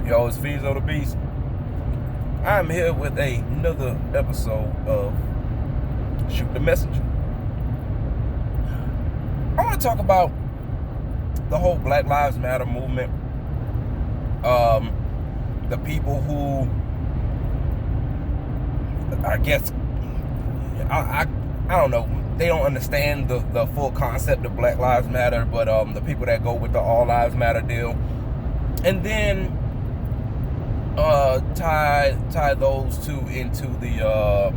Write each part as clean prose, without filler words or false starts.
Yo, it's Fees of the Beast. I'm here with another episode of Shoot the Messenger. I want to talk about the whole Black Lives Matter movement. The people who, I guess, I don't know, they don't understand the full concept of Black Lives Matter, but the people that go with the All Lives Matter deal. And then tie those two into the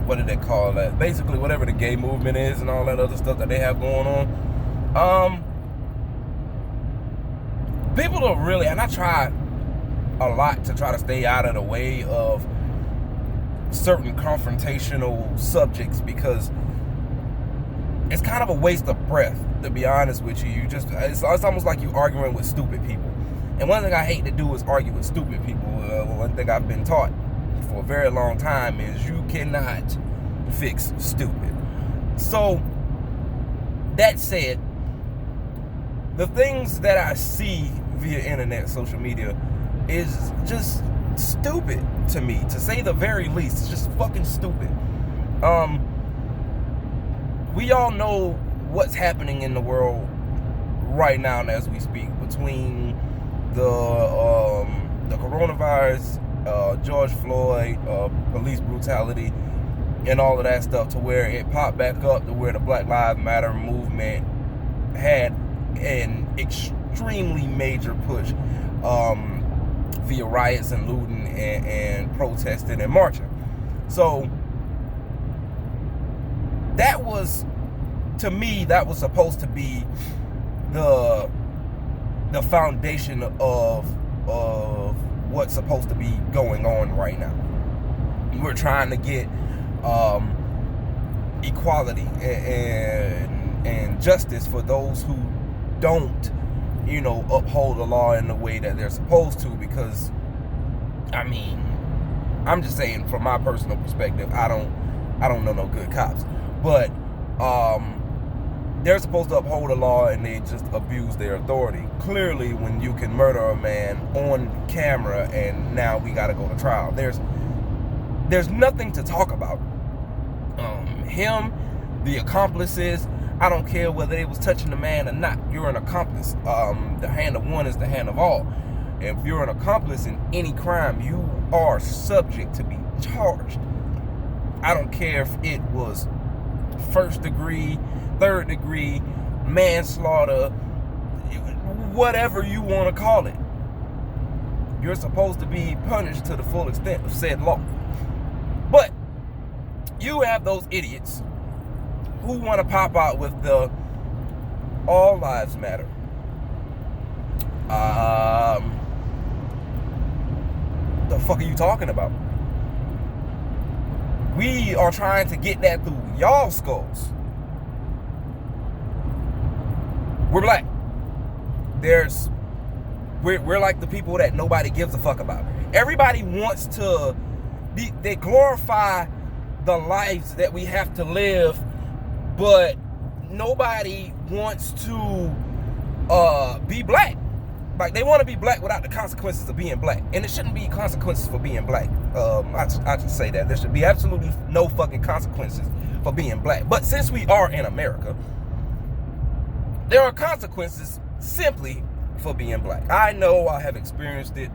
what do they call that? Basically, whatever the gay movement is and all that other stuff that they have going on. People don't really, and I try a lot to try to stay out of the way of certain confrontational subjects because it's kind of a waste of breath, to be honest with you. It's almost like you arguing with stupid people. And one thing I hate to do is argue with stupid people. One thing I've been taught for a very long time is you cannot fix stupid. So, that said, the things that I see via internet, social media, is just stupid to me, to say the very least. It's just fucking stupid. We all know what's happening in the world right now as we speak, between the coronavirus, George Floyd, police brutality, and all of that stuff, to where it popped back up to where the Black Lives Matter movement had an extremely major push via riots and looting and protesting and marching. So that was, to me, that was supposed to be the foundation of what's supposed to be going on right now. We're trying to get equality and justice for those who don't, uphold the law in the way that they're supposed to, because, I'm just saying, from my personal perspective, I don't know no good cops. But they're supposed to uphold the law, and they just abuse their authority. Clearly, when you can murder a man on camera and now we gotta go to trial, there's nothing to talk about. Him, the accomplices, I don't care whether they was touching the man or not. You're an accomplice. The hand of one is the hand of all. If you're an accomplice in any crime, you are subject to be charged. I don't care if it was first degree, third degree, manslaughter, whatever you want to call it. You're supposed to be punished to the full extent of said law. But you have those idiots who want to pop out with the All Lives Matter. The fuck are you talking about? We are trying to get that through y'all skulls. We're black. We're like the people that nobody gives a fuck about. Everybody wants to they glorify the lives that we have to live, but nobody wants to be black. Like, they want to be black without the consequences of being black. And it shouldn't be consequences for being black. I just say that. There should be absolutely no fucking consequences for being black. But since we are in America, there are consequences simply for being black. I know, I have experienced it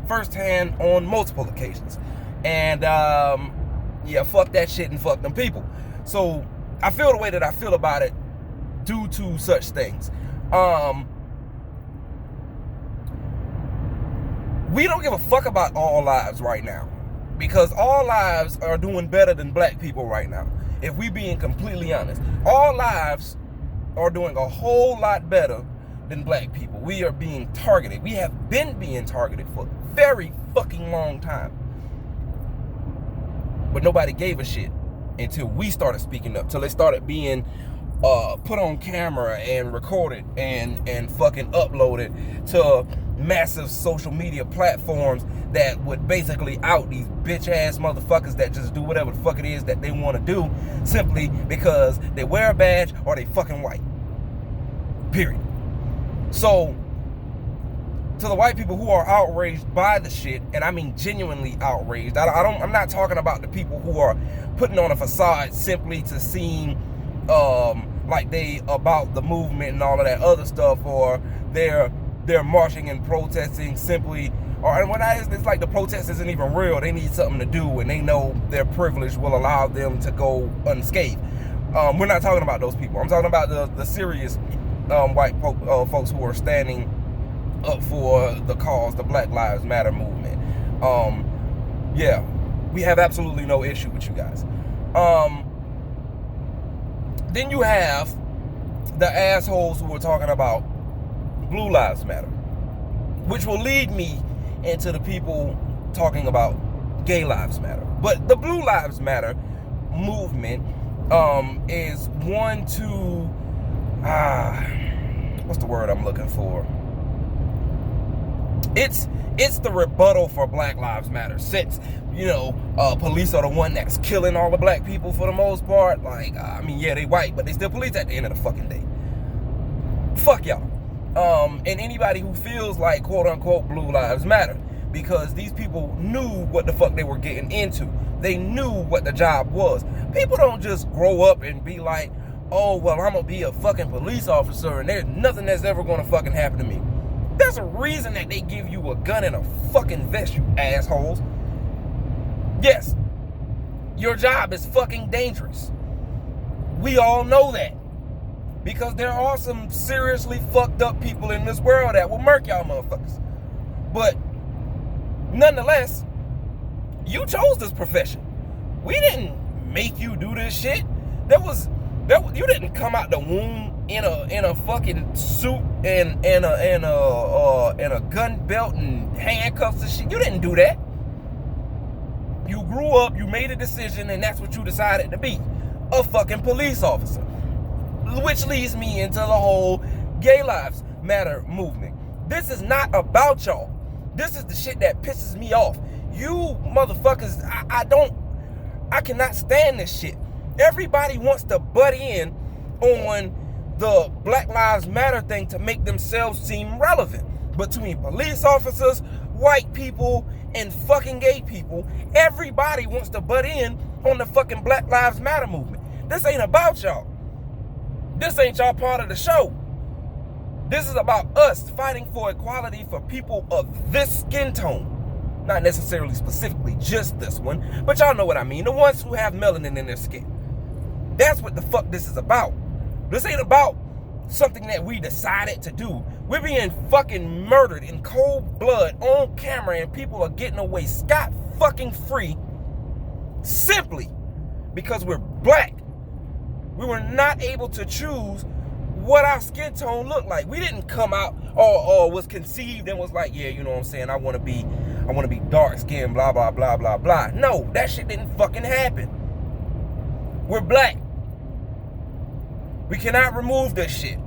firsthand on multiple occasions. And, fuck that shit and fuck them people. So, I feel the way that I feel about it due to such things. We don't give a fuck about all lives right now, because all lives are doing better than black people right now. If we being completely honest, all lives are doing a whole lot better than black people. We are being targeted. We have been being targeted for a very fucking long time. But nobody gave a shit until we started speaking up, till they started being put on camera and recorded and fucking uploaded to massive social media platforms that would basically out these bitch ass motherfuckers that just do whatever the fuck it is that they want to do, simply because they wear a badge or they fucking white. Period. So to the white people who are outraged by the shit, and I mean genuinely outraged. I'm not talking about the people who are putting on a facade simply to seem like they about the movement and all of that other stuff, or they're marching and protesting simply, or when it's like the protest isn't even real. They need something to do, and they know their privilege will allow them to go unscathed. We're not talking about those people. I'm talking about the serious white folks who are standing up for the cause, the Black Lives Matter movement. Yeah, we have absolutely no issue with you guys. Then you have the assholes who are talking about Blue Lives Matter, which will lead me into the people talking about Gay Lives Matter. But the Blue Lives Matter movement is one to what's the word I'm looking for? It's the rebuttal for Black Lives Matter, since, you know, police are the one that's killing all the black people for the most part. Like, I mean, yeah, they white, but they still police at the end of the fucking day. Fuck y'all. And anybody who feels like, quote unquote, Blue Lives Matter, because these people knew what the fuck they were getting into. They knew what the job was. People don't just grow up and be like, oh, well, I'm gonna be a fucking police officer and there's nothing that's ever gonna fucking happen to me. There's a reason that they give you a gun and a fucking vest, you assholes. Yes, your job is fucking dangerous. We all know that. Because there are some seriously fucked up people in this world that will murk y'all motherfuckers. But nonetheless, you chose this profession. We didn't make you do this shit. You didn't come out the womb in a fucking suit and a gun belt and handcuffs and shit. You didn't do that. You grew up, you made a decision, and that's what you decided to be, a fucking police officer. Which leads me into the whole Gay Lives Matter movement. This is not about y'all. This is the shit that pisses me off. You motherfuckers, I cannot stand this shit. Everybody wants to butt in on the Black Lives Matter thing to make themselves seem relevant. Between police officers, white people, and fucking gay people, everybody wants to butt in on the fucking Black Lives Matter movement. This ain't about y'all. This ain't y'all part of the show. This is about us fighting for equality for people of this skin tone. Not necessarily specifically just this one, but y'all know what I mean. The ones who have melanin in their skin. That's what the fuck this is about. This ain't about something that we decided to do. We're being fucking murdered in cold blood on camera, and people are getting away scot fucking free simply because we're black. We were not able to choose what our skin tone looked like. We didn't come out or was conceived and was like, yeah, you know what I'm saying, I want to be dark skinned, blah, blah, blah, blah, blah. No, that shit didn't fucking happen. We're black. We cannot remove this shit.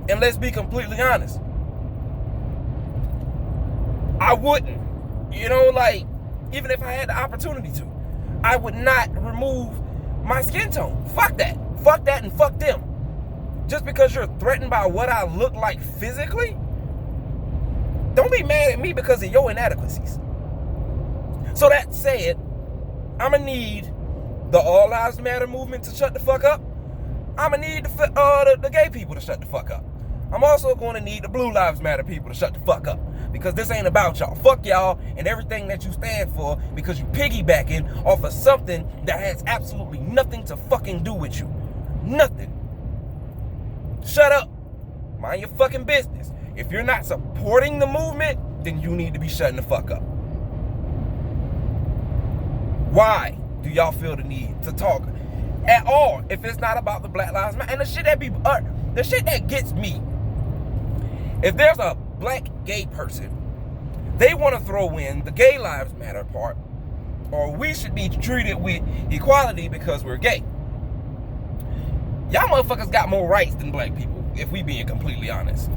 And let's be completely honest, I wouldn't. You know, like, even if I had the opportunity to, I would not remove my skin tone. Fuck that. Fuck that and fuck them. Just because you're threatened by what I look like physically, don't be mad at me because of your inadequacies. So that said, I'm going to need the All Lives Matter movement to shut the fuck up. I'm going to need the gay people to shut the fuck up. I'm also going to need the Blue Lives Matter people to shut the fuck up. Because this ain't about y'all. Fuck y'all and everything that you stand for, because you piggybacking off of something that has absolutely nothing to fucking do with you. Nothing. Shut up. Mind your fucking business. If you're not supporting the movement, then you need to be shutting the fuck up. Why do y'all feel the need to talk at all if it's not about the Black Lives Matter? And the shit that gets me, if there's a black gay person, they want to throw in the Gay Lives Matter part, or we should be treated with equality because we're gay. Y'all motherfuckers got more rights than black people, if we being completely honest.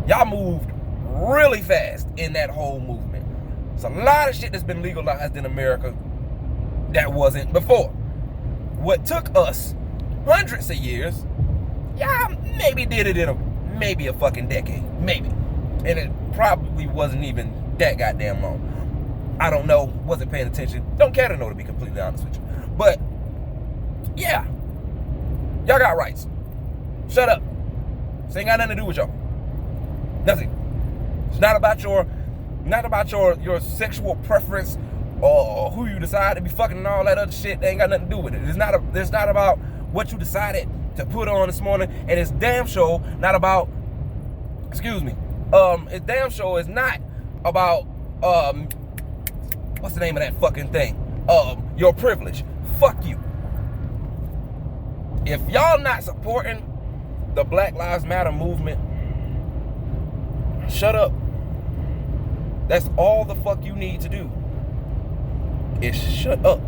Y'all moved really fast in that whole movement. It's a lot of shit that's been legalized in America that wasn't before. What took us hundreds of years, y'all maybe did it in maybe a fucking decade, maybe. And it probably wasn't even that goddamn long. I don't know. Wasn't paying attention. Don't care to know, to be completely honest with you. But, yeah. Y'all got rights. Shut up. This ain't got nothing to do with y'all. Nothing. It's not about your sexual preference or who you decide to be fucking and all that other shit. They ain't got nothing to do with it. It's not about what you decided to put on this morning, and it's damn sure not about, it's damn sure is not about, what's the name of that fucking thing? Your privilege. Fuck you. If y'all not supporting the Black Lives Matter movement, shut up. That's all the fuck you need to do, is shut up.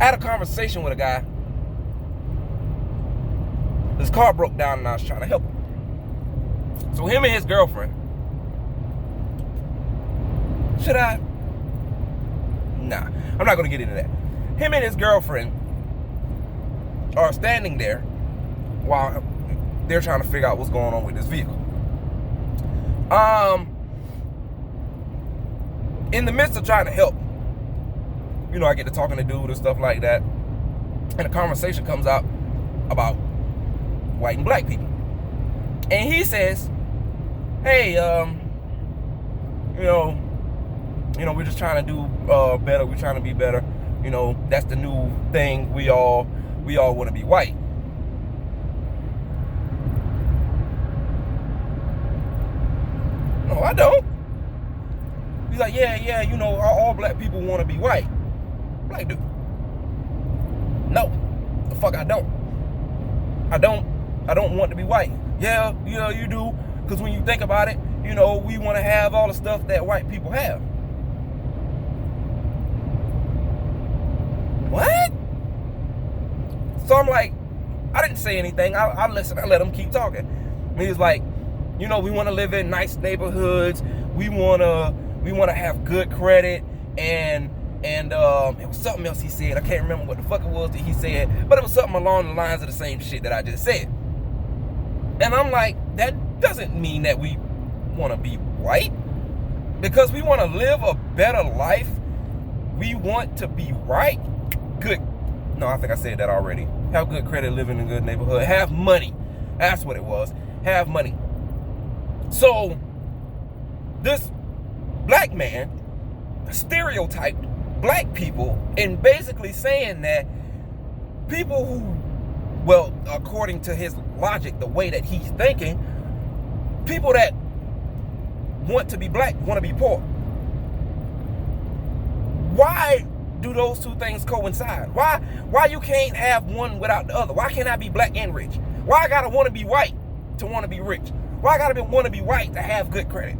I had a conversation with a guy. His car broke down and I was trying to help him. So him and his girlfriend. Should I? Nah, I'm not gonna get into that. Him and his girlfriend are standing there while they're trying to figure out what's going on with this vehicle. In the midst of trying to help, you know, I get to talking to dude and stuff like that, and a conversation comes out about white and black people. And he says, hey, you know, we're just trying to do better. We're trying to be better. You know, that's the new thing. We all want to be white. No, I don't. He's like, yeah, you know, all black people want to be white. Black dude. No, the fuck I don't. I don't want to be white. Yeah, you do. Because when you think about it, you know, we want to have all the stuff that white people have. What? So I'm like, I didn't say anything. I listened. I let him keep talking. And he was like, you know, we want to live in nice neighborhoods. We want to have good credit, and it was something else he said. I can't remember what the fuck it was that he said, but it was something along the lines of the same shit that I just said. And I'm like, that doesn't mean that we want to be white, because we want to live a better life. We want to be right. Good. No, I think I said that already. Have good credit, live in a good neighborhood, have money. That's what it was. Have money. So this black man stereotyped black people in basically saying that people who, well, according to his logic, the way that he's thinking, people that want to be black want to be poor. Why do those two things coincide? Why you can't have one without the other? Why can't I be black and rich? Why I gotta want to be white to want to be rich? Why I gotta want to be white to have good credit?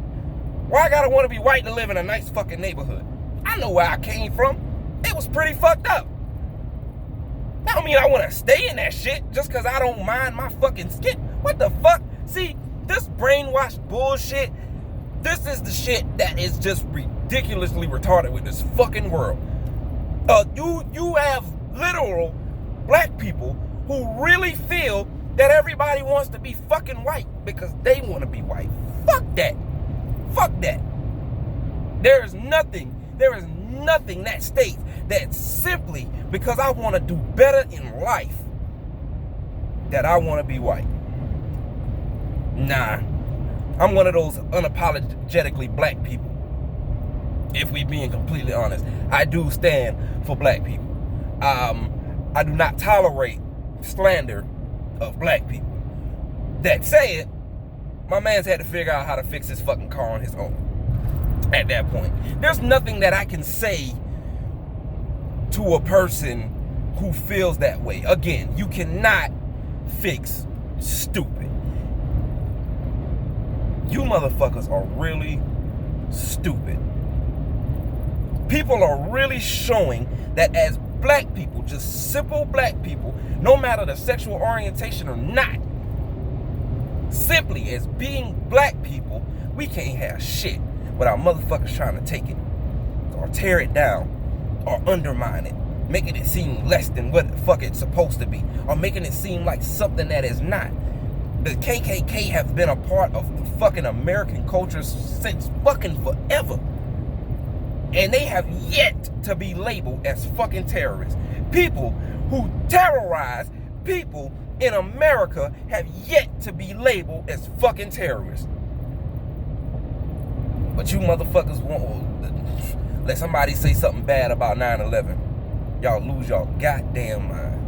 Why I gotta want to be white to live in a nice fucking neighborhood? I know where I came from. It was pretty fucked up. That don't mean I want to stay in that shit just because I don't mind my fucking skin. What the fuck? See, this brainwashed bullshit, this is the shit that is just ridiculously retarded with this fucking world. You have literal black people who really feel that everybody wants to be fucking white because they want to be white. Fuck that. Fuck that. There is nothing that states that simply because I want to do better in life that I want to be white. Nah. I'm one of those unapologetically black people. If we being completely honest, I do stand for black people. I do not tolerate slander of black people. That said, my man's had to figure out how to fix his fucking car on his own. At that point, there's nothing that I can say to a person who feels that way. Again, you cannot fix stupid. You motherfuckers are really stupid. People are really showing that as black people, just simple black people, no matter the sexual orientation or not, simply as being black people, we can't have shit without motherfuckers trying to take it or tear it down or undermine it, making it seem less than what the fuck it's supposed to be, or making it seem like something that is not. The KKK have been a part of the fucking American culture since fucking forever. And they have yet to be labeled as fucking terrorists. People who terrorize people in America have yet to be labeled as fucking terrorists. But you motherfuckers won't let somebody say something bad about 9/11. Y'all lose y'all goddamn mind.